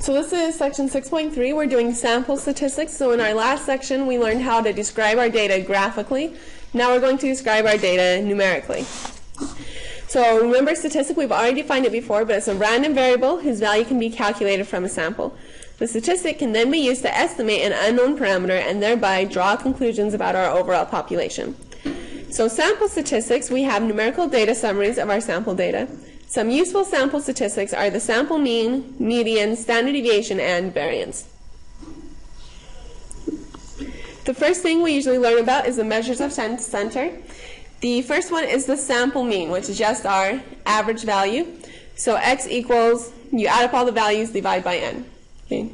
So this is section 6.3. We're doing sample statistics. So in our last section, we learned how to describe our data graphically. Now we're going to describe our data numerically. So remember, statistic, we've already defined it before, but it's a random variable whose value can be calculated from a sample. The statistic can then be used to estimate an unknown parameter and thereby draw conclusions about our overall population. So sample statistics, we have numerical data summaries of our sample data. Some useful sample statistics are the sample mean, median, standard deviation, and variance. The first thing we usually learn about is the measures of center. The first one is the sample mean, which is just our average value. So x equals, you add up all the values, divide by n. Okay?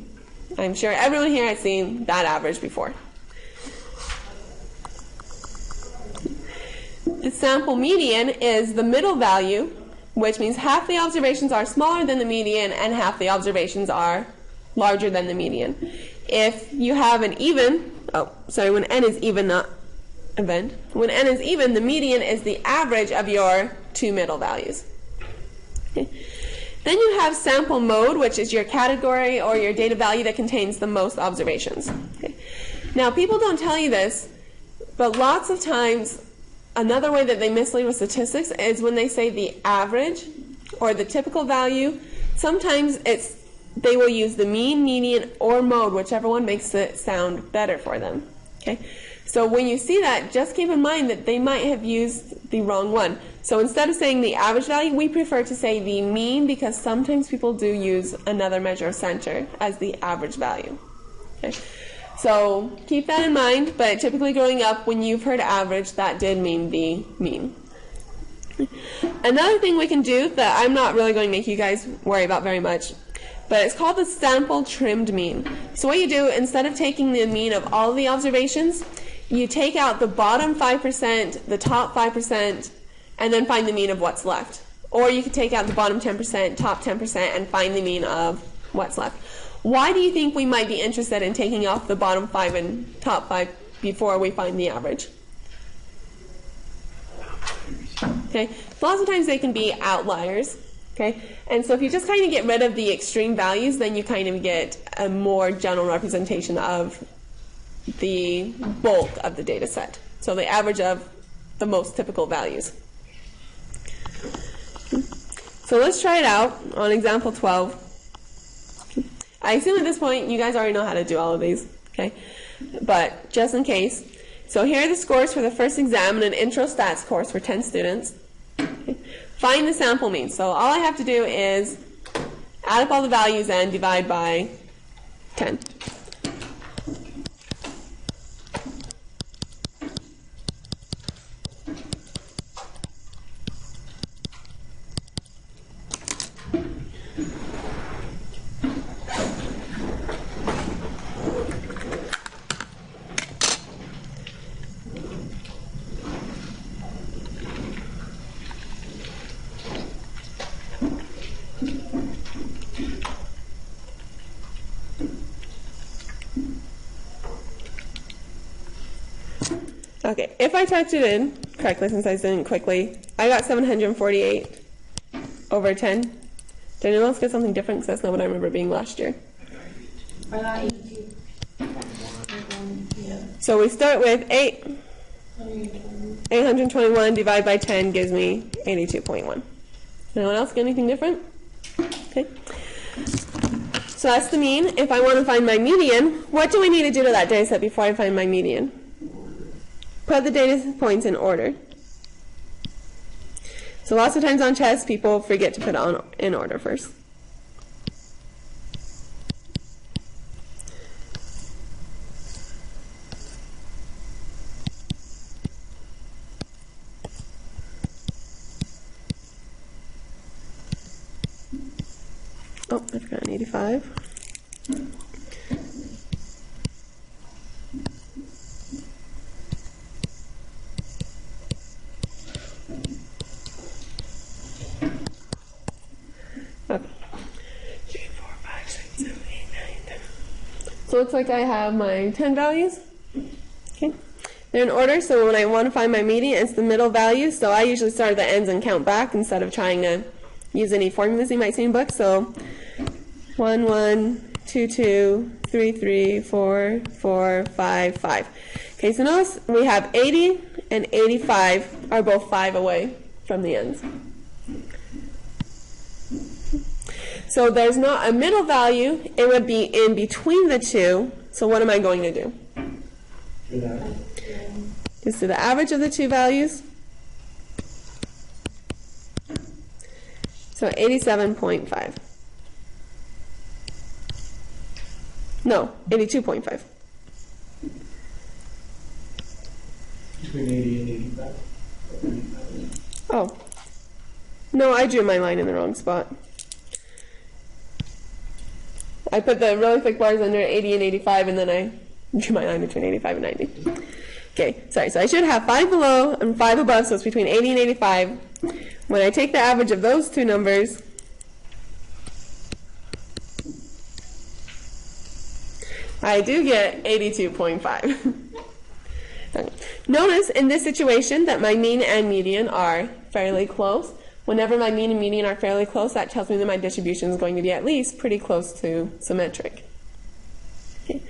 I'm sure everyone here has seen that average before. The sample median is the middle value, which means half the observations are smaller than the median and half the observations are larger than the median. If you have an even, when n is even, not event, when n is even, the median is the average of your two middle values. Okay. Then you have sample mode, which is your category or your data value that contains the most observations. Okay. Now, people don't tell you this, but lots of times another way that they mislead with statistics is when they say the average or the typical value. Sometimes they will use the mean, median, or mode, whichever one makes it sound better for them. Okay? So when you see that, just keep in mind that they might have used the wrong one. So instead of saying the average value, we prefer to say the mean, because sometimes people do use another measure of center as the average value. Okay? So keep that in mind, but typically growing up, when you've heard average, that did mean the mean. Another thing we can do that I'm not really going to make you guys worry about very much, but it's called the sample trimmed mean. So what you do, instead of taking the mean of all of the observations, you take out the bottom 5%, the top 5%, and then find the mean of what's left. Or you could take out the bottom 10%, top 10%, and find the mean of what's left. Why do you think we might be interested in taking off the bottom 5 and top 5 before we find the average? Okay, lots of times they can be outliers. Okay, and so if you just kind of get rid of the extreme values, then you kind of get a more general representation of the bulk of the data set. So the average of the most typical values. So let's try it out on example 12. I assume at this point you guys already know how to do all of these, okay? But just in case. So here are the scores for the first exam in an intro stats course for 10 students. Okay. Find the sample mean. So all I have to do is add up all the values and divide by 10. Okay, if I typed it in correctly, since I didn't quickly, I got 748 over 10. Did anyone else get something different? Because that's not what I remember being last year. I got 82. So we start with 821 divided by 10 gives me 82.1. Anyone else get anything different? Okay. So that's the mean. If I want to find my median, what do we need to do to that data set before I find my median? Put the data points in order. So lots of times on tests, people forget to put it in order first. Oh, I forgot an 85. Okay. 3, 4, 5, 6, 7, 8, 9, 10. So it looks like I have my 10 values. Okay. They're in order, so when I want to find my median, it's the middle value. So I usually start at the ends and count back instead of trying to use any formulas you might see in books. So 1, 1, 2, 2, 3, 3, 4, 4, 5, 5. Okay, so notice we have 80 and 85 are both 5 away from the ends. So there's not a middle value, it would be in between the two. So what am I going to do? Just do the average of the two values. So 87.5. No, 82.5. Between 80 and 85. Oh. No, I drew my line in the wrong spot. I put the really thick bars under 80 and 85, and then I drew my line between 85 and 90. Okay, sorry, so I should have 5 below and 5 above, so it's between 80 and 85. When I take the average of those two numbers, I do get 82.5. Notice in this situation that my mean and median are fairly close. Whenever my mean and median are fairly close, that tells me that my distribution is going to be at least pretty close to symmetric. Okay.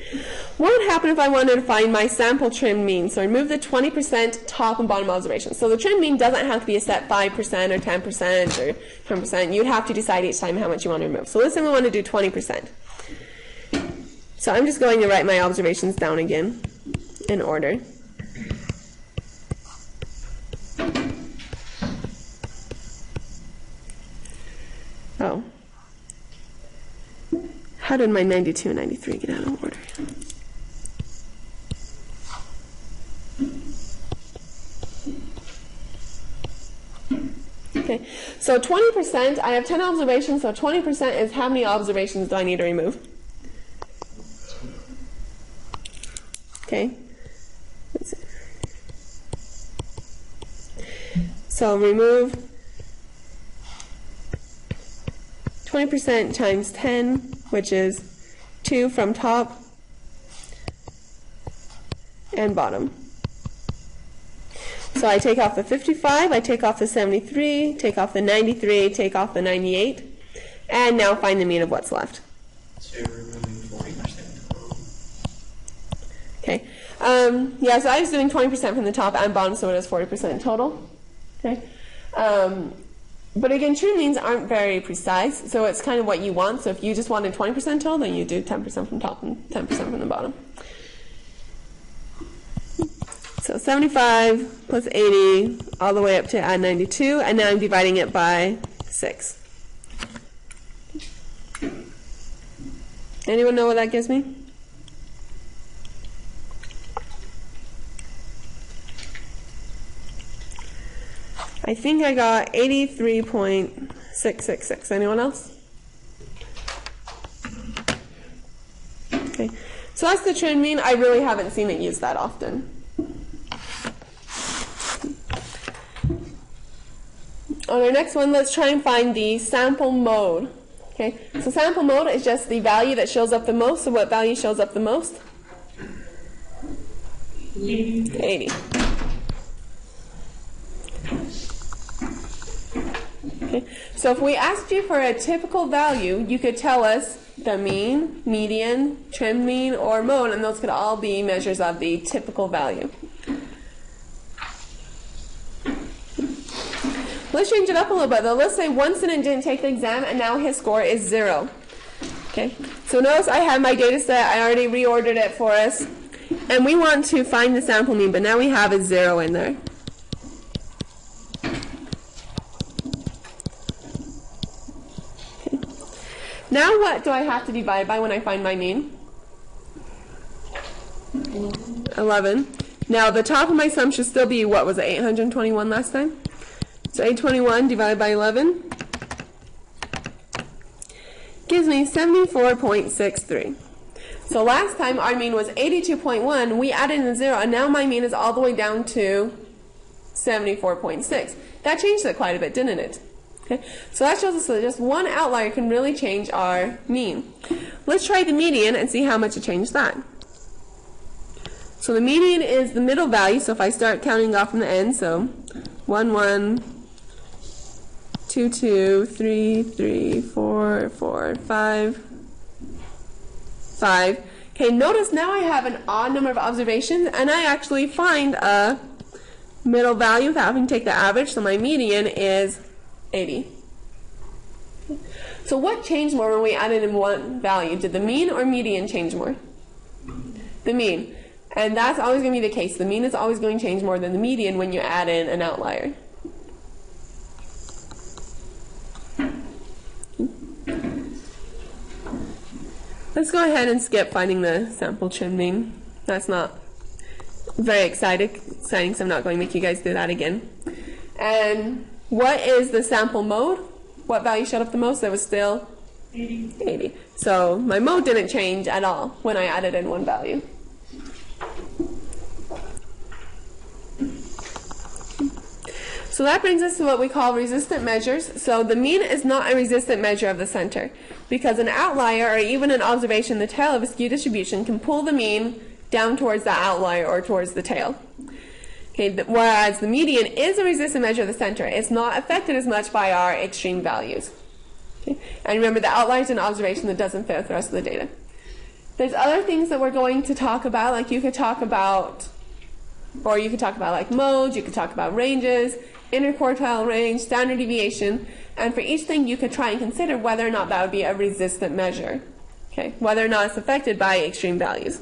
What would happen if I wanted to find my sample trim mean? So remove the 20% top and bottom observations. So the trim mean doesn't have to be a set 5% or 10% or 10%. You'd have to decide each time how much you want to remove. So let's say we want to do 20%. So I'm just going to write my observations down again in order. Oh. How did my 92 and 93 get out of order? Okay, so 20%, I have 10 observations, so 20% is how many observations do I need to remove? Okay. Let's see. So remove 20% times 10, which is 2 from top and bottom. So I take off the 55, I take off the 73, take off the 93, take off the 98, and now find the mean of what's left. So you're removing 40% total. Okay. Yeah, so I was doing 20% from the top and bottom, so it is 40% total. Okay. But again, true means aren't very precise, so it's kind of what you want. So if you just wanted 20% total, then you do 10% from top and 10% from the bottom. So 75 plus 80 all the way up to add 92, and now I'm dividing it by 6. Anyone know what that gives me? I think I got 83.666. Anyone else? Okay. So that's the trend mean. I really haven't seen it used that often. On our next one, let's try and find the sample mode. Okay. So sample mode is just the value that shows up the most. So what value shows up the most? 80. Okay. So if we asked you for a typical value, you could tell us the mean, median, trim mean, or mode, and those could all be measures of the typical value. Let's change it up a little bit though. Let's say one student didn't take the exam and now his score is 0. Okay. So notice I have my data set, I already reordered it for us, and we want to find the sample mean, but now we have a 0 in there. Now what do I have to divide by when I find my mean? 11. Now the top of my sum should still be, what was it, 821 last time? So 821 divided by 11 gives me 74.63. So last time our mean was 82.1, we added in a 0, and now my mean is all the way down to 74.6. That changed it quite a bit, didn't it? Okay, so that shows us that just one outlier can really change our mean. Let's try the median and see how much it changed that. So the median is the middle value, so if I start counting off from the end, so 1, 1, 2, 2, 3, 3, 4, 4, 5, 5. Okay, notice now I have an odd number of observations, and I actually find a middle value without having to take the average, so my median is 80. So what changed more when we added in one value? Did the mean or median change more? The mean. And that's always going to be the case. The mean is always going to change more than the median when you add in an outlier. Let's go ahead and skip finding the sample trim mean. That's not very exciting, so I'm not going to make you guys do that again. And what is the sample mode? What value showed up the most? That was still 80. So my mode didn't change at all when I added in one value. So that brings us to what we call resistant measures. So the mean is not a resistant measure of the center, because an outlier or even an observation in the tail of a skew distribution can pull the mean down towards the outlier or towards the tail. Okay, whereas the median is a resistant measure of the center. It's not affected as much by our extreme values. Okay? And remember, the outlier is an observation that doesn't fit with the rest of the data. There's other things that we're going to talk about, like you could talk about like modes, you could talk about ranges, interquartile range, standard deviation, and for each thing you could try and consider whether or not that would be a resistant measure, okay? Whether or not it's affected by extreme values.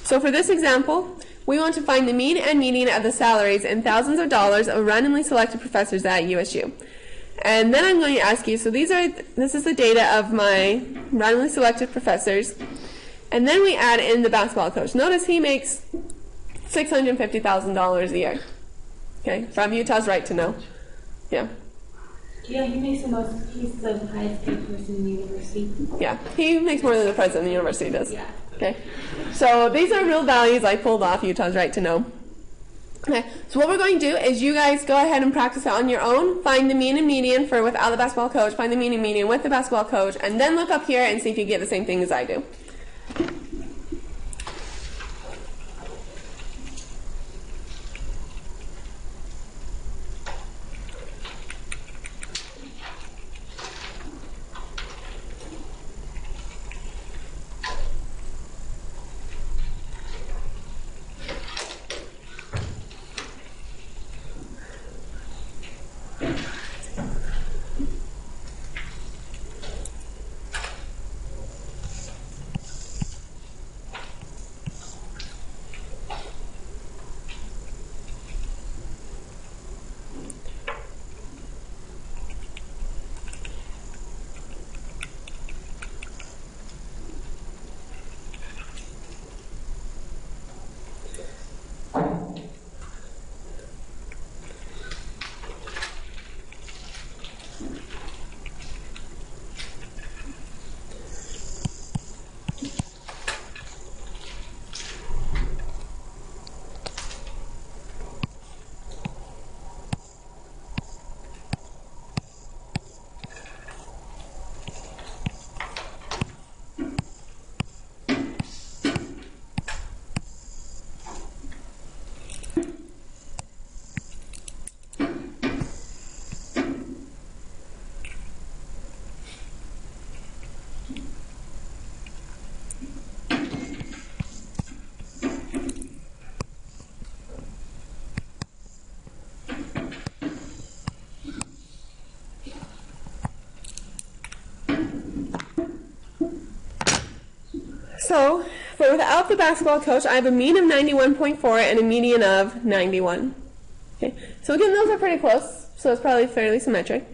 So for this example, we want to find the mean and median of the salaries in thousands of dollars of randomly selected professors at USU. And then I'm going to ask you, so this is the data of my randomly selected professors, and then we add in the basketball coach. Notice he makes $650,000 a year. Okay, from Utah's right to know. Yeah. Yeah, he makes the most. He's the highest paid person in the university. Yeah, he makes more than the president of the university does. Yeah. Okay, so these are real values I pulled off Utah's right to know. Okay, so what we're going to do is you guys go ahead and practice it on your own. Find the mean and median for without the basketball coach. Find the mean and median with the basketball coach, and then look up here and see if you get the same thing as I do. So, for without the basketball coach, I have a mean of 91.4 and a median of 91. Okay, so again, those are pretty close, so it's probably fairly symmetric.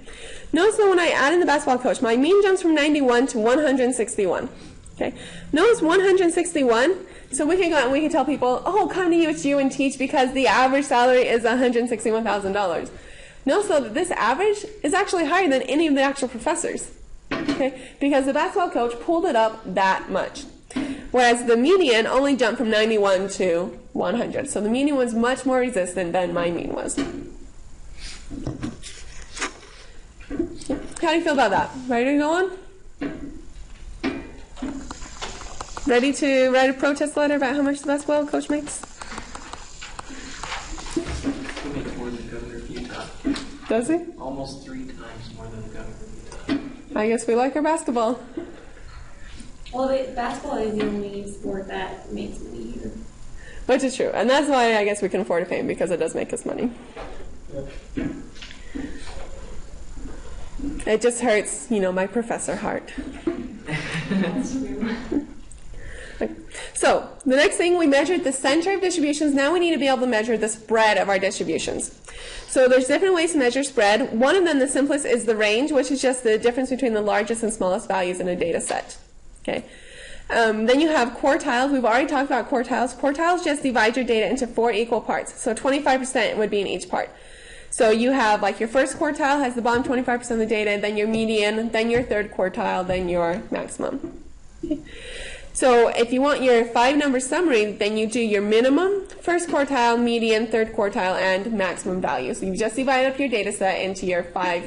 Notice that when I add in the basketball coach, my mean jumps from 91 to 161. Okay, notice 161, so we can go out and we can tell people, oh, come to USU and teach because the average salary is $161,000. Notice though that this average is actually higher than any of the actual professors. Okay, because the basketball coach pulled it up that much. Whereas the median only jumped from 91 to 100. So the median was much more resistant than my mean was. How do you feel about that? Ready to go on? Ready to write a protest letter about how much the basketball coach makes? He makes more than the governor of Utah. Does he? Almost 3 times more than the governor of Utah. I guess we like our basketball. Well, basketball is the only sport that makes money here. Which is true. And that's why I guess we can afford to pay, because it does make us money. It just hurts, my professor heart. That's true. So, the next thing, we measured the center of distributions. Now we need to be able to measure the spread of our distributions. So there's different ways to measure spread. One of them, the simplest, is the range, which is just the difference between the largest and smallest values in a data set. Okay. Then you have quartiles. We've already talked about quartiles. Quartiles just divide your data into 4 equal parts. So 25% would be in each part. So you have like your first quartile has the bottom 25% of the data, then your median, then your third quartile, then your maximum. Okay. So if you want your 5-number summary, then you do your minimum, first quartile, median, third quartile, and maximum value. So you just divide up your data set into your 4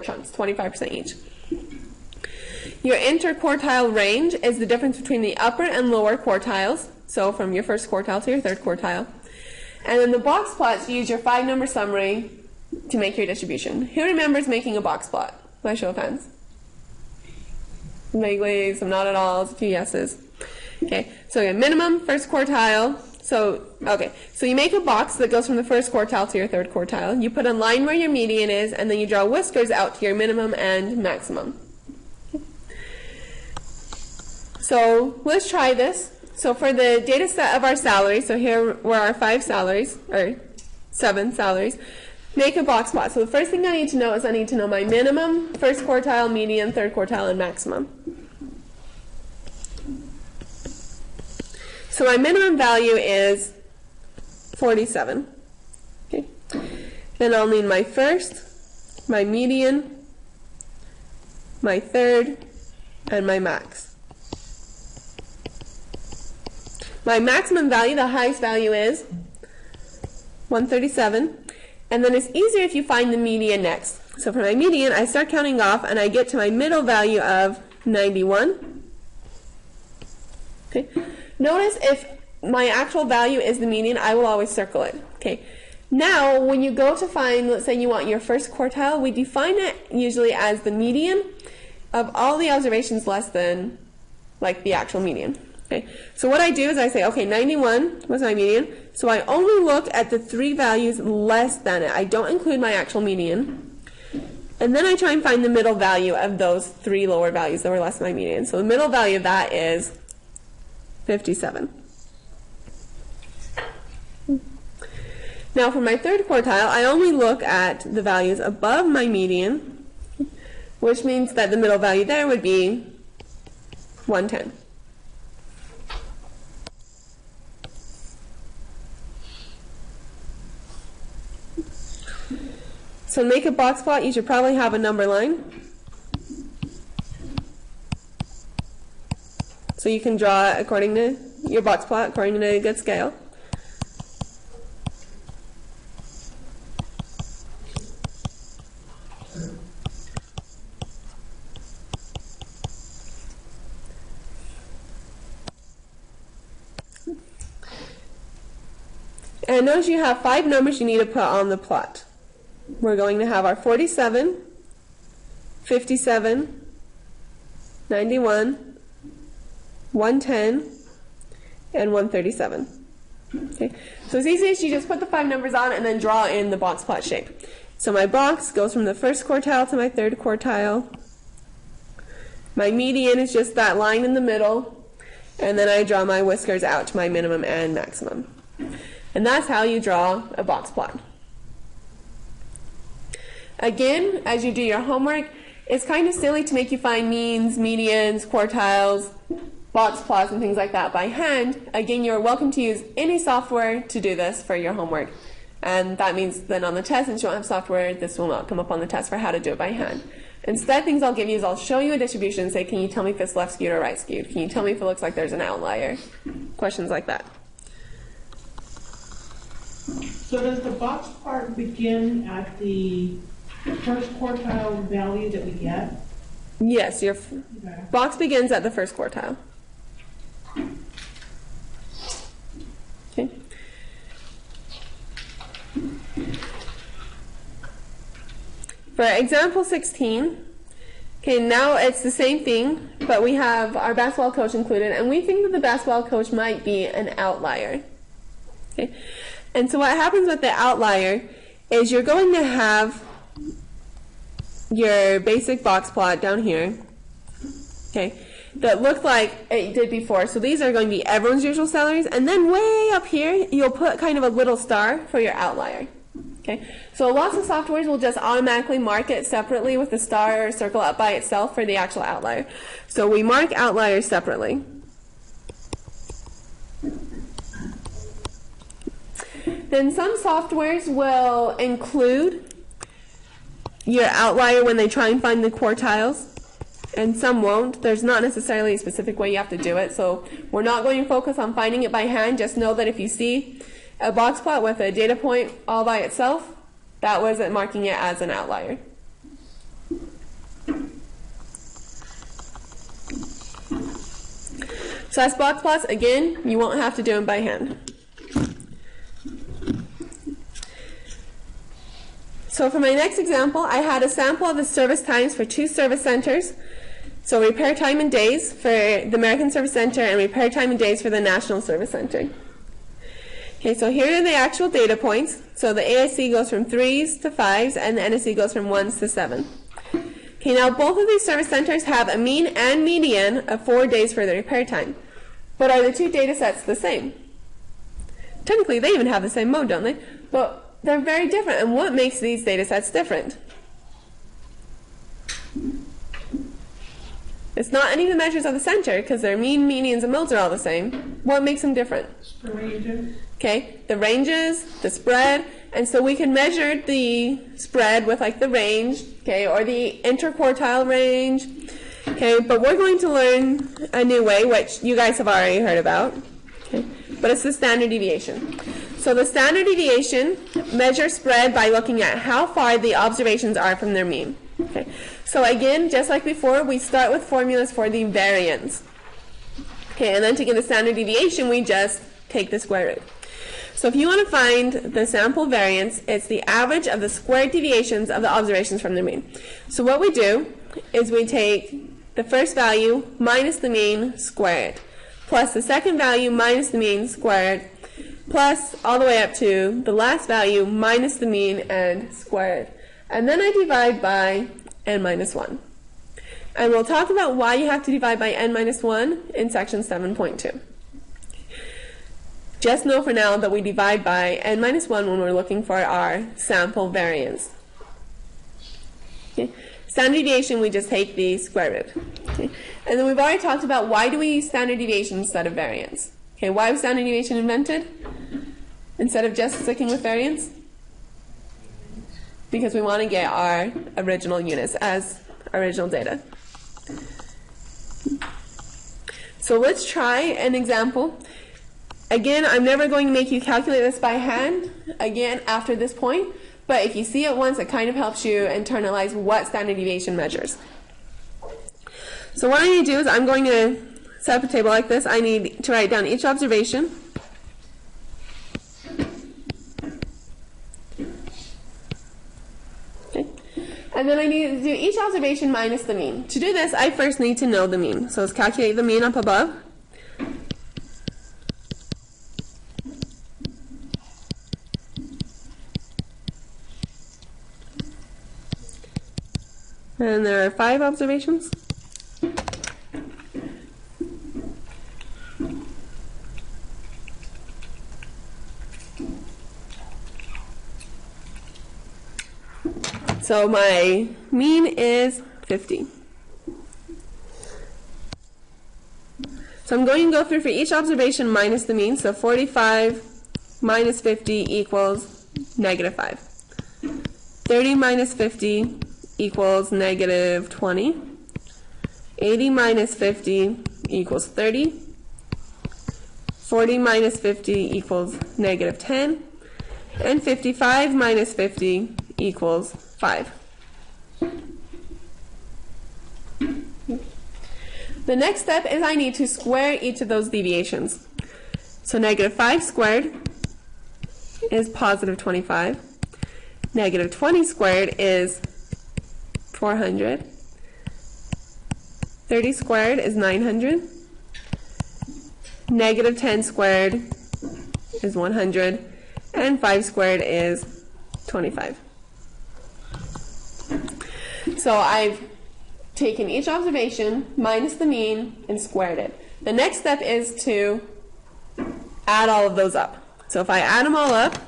chunks, 25% each. Your interquartile range is the difference between the upper and lower quartiles, so from your first quartile to your third quartile. And then the box plots, you use your 5-number summary to make your distribution. Who remembers making a box plot? By show of hands. Vaguely, some not at all, a few yeses. Okay, so your minimum, first quartile. So you make a box that goes from the first quartile to your third quartile. You put a line where your median is, and then you draw whiskers out to your minimum and maximum. Okay. So let's try this. So for the data set of our salaries, so here were our 5 salaries, or 7 salaries, make a box plot. So the first thing I need to know is I need to know my minimum, first quartile, median, third quartile, and maximum. So my minimum value is 47. Okay. Then I'll need my first, my median, my third, and my max. My maximum value, the highest value, is 137. And then it's easier if you find the median next. So for my median, I start counting off, and I get to my middle value of 91. Okay. Notice if my actual value is the median, I will always circle it. Okay. Now, when you go to find, let's say you want your first quartile, we define it usually as the median of all the observations less than like the actual median. Okay. So what I do is I say, okay, 91 was my median, so I only look at the 3 values less than it. I don't include my actual median. And then I try and find the middle value of those 3 lower values that were less than my median. So the middle value of that is 57. Now for my third quartile, I only look at the values above my median, which means that the middle value there would be 110. So to make a box plot, you should probably have a number line. So you can draw it according to your box plot, according to a good scale. And notice you have 5 numbers you need to put on the plot. We're going to have our 47, 57, 91, 110, and 137. Okay. So it's easiest you just put the 5 numbers on and then draw in the box plot shape. So my box goes from the first quartile to my third quartile. My median is just that line in the middle. And then I draw my whiskers out to my minimum and maximum. And that's how you draw a box plot. Again, as you do your homework, it's kind of silly to make you find means, medians, quartiles, box plots, and things like that by hand. Again, you're welcome to use any software to do this for your homework. And that means then on the test, since you don't have software, this will not come up on the test for how to do it by hand. Instead, things I'll give you is I'll show you a distribution and say, can you tell me if it's left skewed or right skewed? Can you tell me if it looks like there's an outlier? Questions like that. So does the box part begin at the first quartile value that we get? Yes, your Okay. box begins at the first quartile. Okay. For example 16, Okay, now it's the same thing, but we have our basketball coach included, and we think that the basketball coach might be an outlier. Okay, and so what happens with the outlier is you're going to have your basic box plot down here, okay, that looked like it did before. So these are going to be everyone's usual salaries, and then way up here you'll put kind of a little star for your outlier. Okay, so lots of softwares will just automatically mark it separately with a star or circle up by itself for the actual outlier. So we mark outliers separately. Then some softwares will include your outlier when they try and find the quartiles, and some won't. There's not necessarily a specific way you have to do it, so we're not going to focus on finding it by hand. Just know that if you see a box plot with a data point all by itself, that was it marking it as an outlier. So as box plots, again, you won't have to do them by hand. So for my next example, I had a sample of the service times for 2 service centers. So repair time in days for the American Service Center and repair time in days for the National Service Center. Okay, so here are the actual data points. So the ASC goes from 3s to 5s, and the NSC goes from 1s to 7. Okay, now both of these service centers have a mean and median of 4 days for the repair time. But are the two data sets the same? Technically, they even have the same mode, don't they? But they're very different. And what makes these data sets different? It's not any of the measures of the center, because their mean, medians, and modes are all the same. What makes them different? The ranges. Okay, the ranges, the spread, and so we can measure the spread with like the range, okay, or the interquartile range, okay, but we're going to learn a new way, which you guys have already heard about, okay, but it's the standard deviation. So the standard deviation measures spread by looking at how far the observations are from their mean. Okay, so again, just like before, we start with formulas for the variance. Okay, and then to get the standard deviation, we just take the square root. So if you want to find the sample variance, it's the average of the squared deviations of the observations from their mean. So what we do is we take the first value minus the mean squared, plus the second value minus the mean squared, plus all the way up to the last value minus the mean and squared. And then I divide by n minus 1. And we'll talk about why you have to divide by n minus 1 in section 7.2. Just know for now that we divide by n minus 1 when we're looking for our sample variance. Okay. Standard deviation, we just take the square root. Okay. And then we've already talked about why do we use standard deviation instead of variance. Okay, why was standard deviation invented instead of just sticking with variance? Because we want to get our original units as original data. So let's try an example. Again, I'm never going to make you calculate this by hand, again, after this point, but if you see it once, it kind of helps you internalize what standard deviation measures. So what I need to do is I'm going to set up a table like this. I need to write down each observation. Okay. And then I need to do each observation minus the mean. To do this, I first need to know the mean. So let's calculate the mean up above. And there are 5 observations. So my mean is 50. So I'm going to go through for each observation minus the mean. So 45 minus 50 equals negative 5. 30 minus 50 equals negative 20. 80 minus 50 equals 30. 40 minus 50 equals negative 10. And 55 minus 50 equals 5. The next step is I need to square each of those deviations. So negative 5 squared is positive 25. Negative 20 squared is 400. 30 squared is 900. Negative 10 squared is 100. And 5 squared is 25. So I've taken each observation minus the mean and squared it. The next step is to add all of those up. So if I add them all up,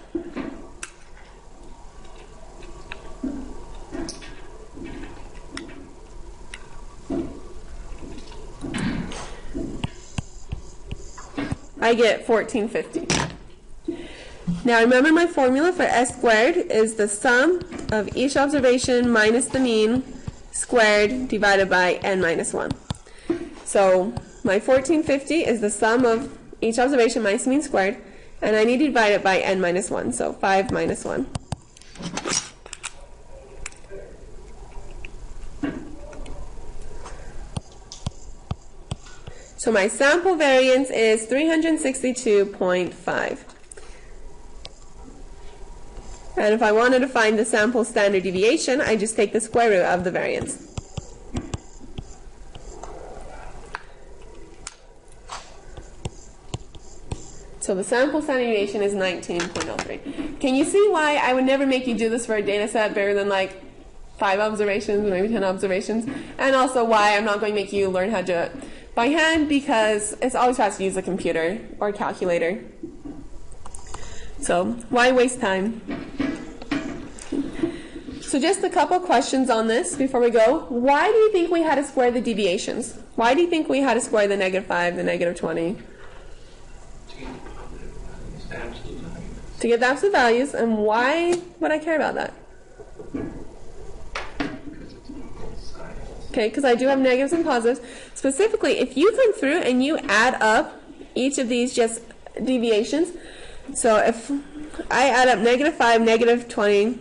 I get 1450. Now remember, my formula for s squared is the sum of each observation minus the mean squared divided by n minus 1. So my 1450 is the sum of each observation minus the mean squared, and I need to divide it by n minus 1, so 5 minus 1. So my sample variance is 362.5. And if I wanted to find the sample standard deviation, I just take the square root of the variance. So the sample standard deviation is 19.03. Can you see why I would never make you do this for a data set bigger than like 5 observations, maybe 10 observations? And also why I'm not going to make you learn how to do it by hand, because it's always fast to use a computer or a calculator. So why waste time? So just a couple questions on this before we go. Why do you think we had to square the deviations? Why do you think we had to square the -5, the -20? To get the absolute values. And why would I care about that? Okay, because I do have negatives and positives. Specifically, if you come through and you add up each of these just deviations, so if I add up -5, -20,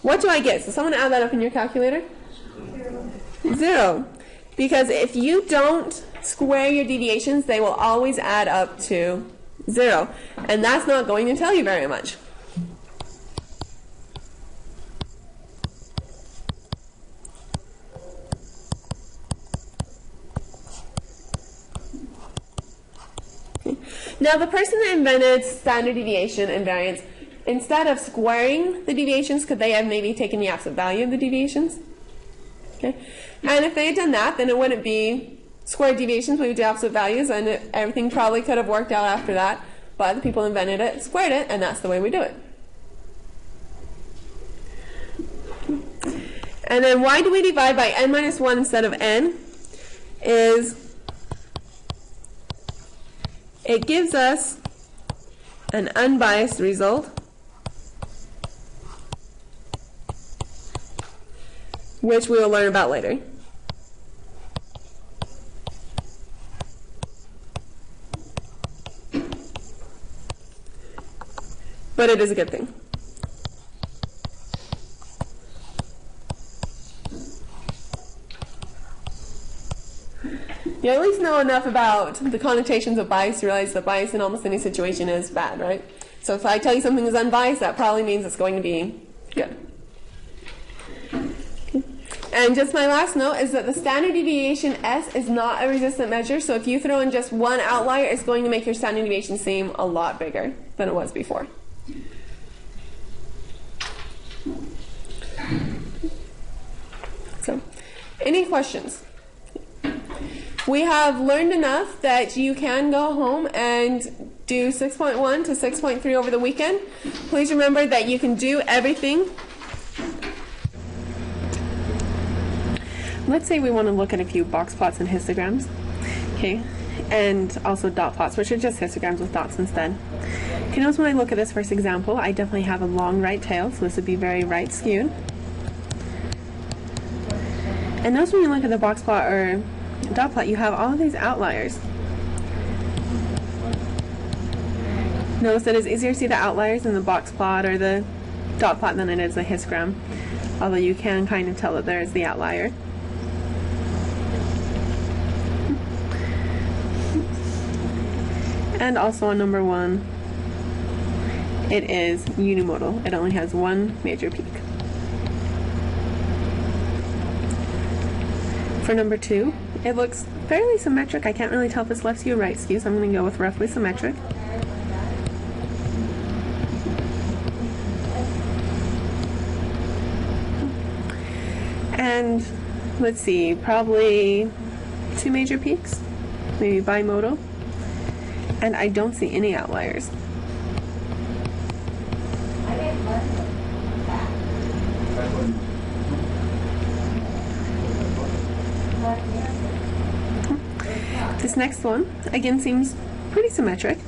what do I get? So someone add that up in your calculator? 0. Because if you don't square your deviations, they will always add up to 0. And that's not going to tell you very much. Now, the person that invented standard deviation and variance, instead of squaring the deviations, could they have maybe taken the absolute value of the deviations? Okay. And if they had done that, then it wouldn't be squared deviations, we would do absolute values, and everything probably could have worked out after that. But the people who invented it squared it, and that's the way we do it. And then why do we divide by n minus 1 instead of n? Is it gives us an unbiased result, which we will learn about later. But it is a good thing. You at least know enough about the connotations of bias to realize that bias in almost any situation is bad, right? So if I tell you something is unbiased, that probably means it's going to be good. And just my last note is that the standard deviation S is not a resistant measure, so if you throw in just one outlier, it's going to make your standard deviation seem a lot bigger than it was before. So, any questions? We have learned enough that you can go home and do 6.1 to 6.3 over the weekend. Please remember that you can do everything. Let's say we want to look at a few box plots and histograms, okay, and also dot plots, which are just histograms with dots instead. Okay, notice when I look at this first example, I definitely have a long right tail, so this would be very right skewed. And notice when you look at the box plot or dot plot, you have all of these outliers. Notice that it's easier to see the outliers in the box plot or the dot plot than it is the histogram, although you can kind of tell that there is the outlier. And also on number 1, it is unimodal. It only has one major peak. For number 2, it looks fairly symmetric. I can't really tell if it's left skew or right skew, so I'm going to go with roughly symmetric. And let's see, probably 2 major peaks, maybe bimodal, and I don't see any outliers. This next one, again, seems pretty symmetric.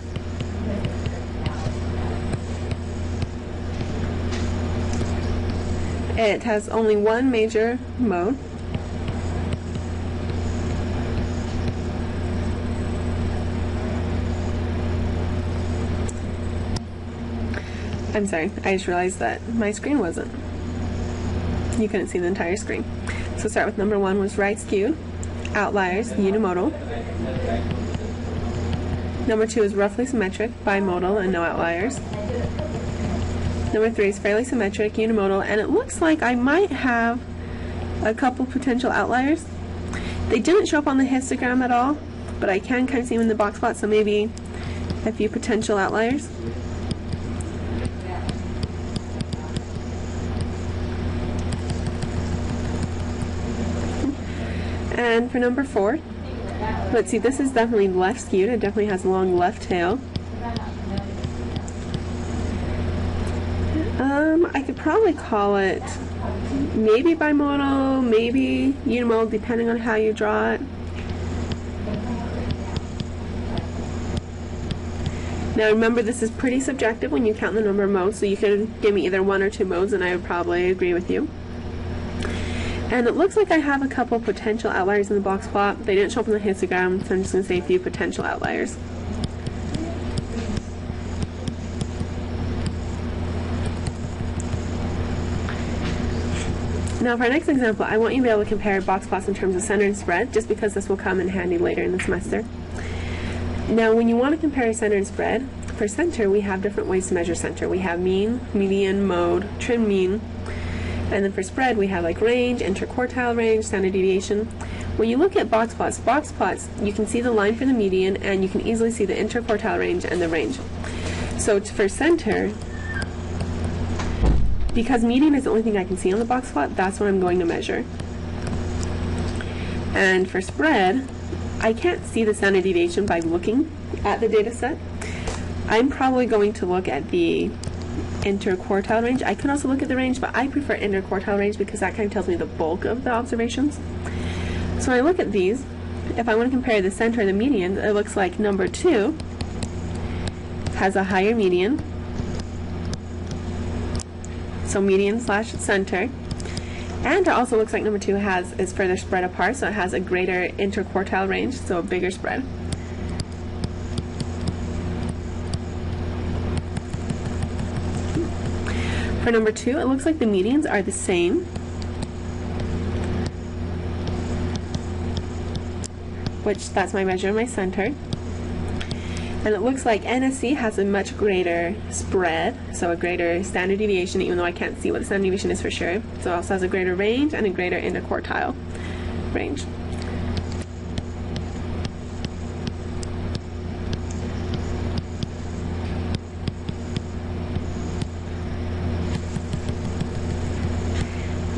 It has only one major mode. I'm sorry, I just realized that my screen wasn't. You couldn't see the entire screen. So start with number 1 was right skewed, outliers, unimodal. Number 2 is roughly symmetric, bimodal, and no outliers. Number 3 is fairly symmetric, unimodal, and it looks like I might have a couple potential outliers. They didn't show up on the histogram at all, but I can kind of see them in the box plot, so maybe a few potential outliers. And for number 4, let's see, this is definitely left skewed. It definitely has a long left tail. I could probably call it maybe bimodal, maybe unimodal, depending on how you draw it. Now remember, this is pretty subjective when you count the number of modes, so you could give me either 1 or 2 modes and I would probably agree with you. And it looks like I have a couple potential outliers in the box plot. They didn't show up in the histogram, so I'm just going to say a few potential outliers. Now for our next example, I want you to be able to compare box plots in terms of center and spread, just because this will come in handy later in the semester. Now when you want to compare center and spread, for center we have different ways to measure center. We have mean, median, mode, trim mean, and then for spread we have like range, interquartile range, standard deviation. When you look at box plots, you can see the line for the median and you can easily see the interquartile range and the range. So for center, because median is the only thing I can see on the box plot, that's what I'm going to measure. And for spread, I can't see the standard deviation by looking at the data set. I'm probably going to look at the interquartile range. I can also look at the range, but I prefer interquartile range because that kind of tells me the bulk of the observations. So when I look at these, if I want to compare the center and the median, it looks like number 2 has a higher median, so median slash center, and it also looks like number 2 is further spread apart, so it has a greater interquartile range, so a bigger spread. For number 2, it looks like the medians are the same, which that's my measure of my center. And it looks like NSC has a much greater spread, so a greater standard deviation, even though I can't see what the standard deviation is for sure. So it also has a greater range and a greater interquartile range.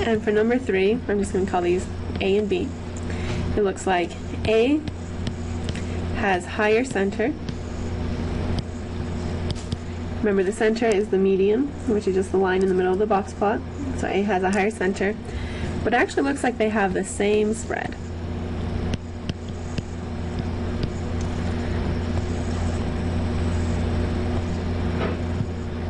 And for number 3, I'm just going to call these A and B. It looks like A has higher center. Remember, the center is the median, which is just the line in the middle of the box plot. So A has a higher center, but it actually looks like they have the same spread.